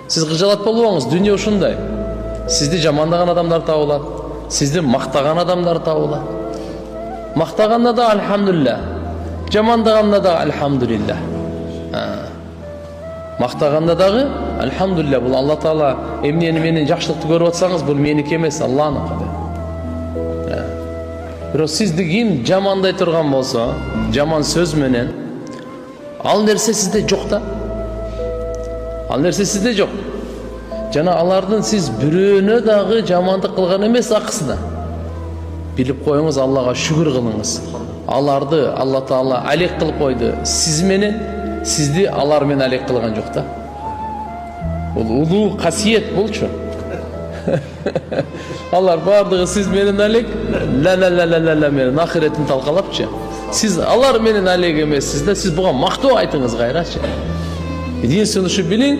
Сиз кыжалат болбоңуз, дүйнө ушундай. Сизди жамандаган адамдар табылат, сизди мактаган адамдар табылат. Мактаганда да альхамдулилля, жамандаганда да альхамдулилля. Мактаганда дагы альхамдулилля, бул Алла Таала эмнени менин жакшылыкты көрүп атсаңыз, бул меники эмес, Аллахныкы. Бирок сизди ким жамандай турган болсо, жаман сөз менен, ал нерсе сизде жок да. Ал нерсе сизде жок. Жана алардын сиз бирөөнө дагы жамандык кылган эмес акысына. Билип коюңуз, Аллага шүгүр кылыңыз. Аларды Алла Таала алек кылып койду. Сиз менен, сизди алар менен алек кылган жок да. Бул улуу касиет болчу. Алар бардыгы сиз менен алек, ла менен ахиреттин талкалапчы. Сиз алар менен алек эмессиз да, сиз буга мактоо айтыңыз кайрачы. Единственное, что билиң,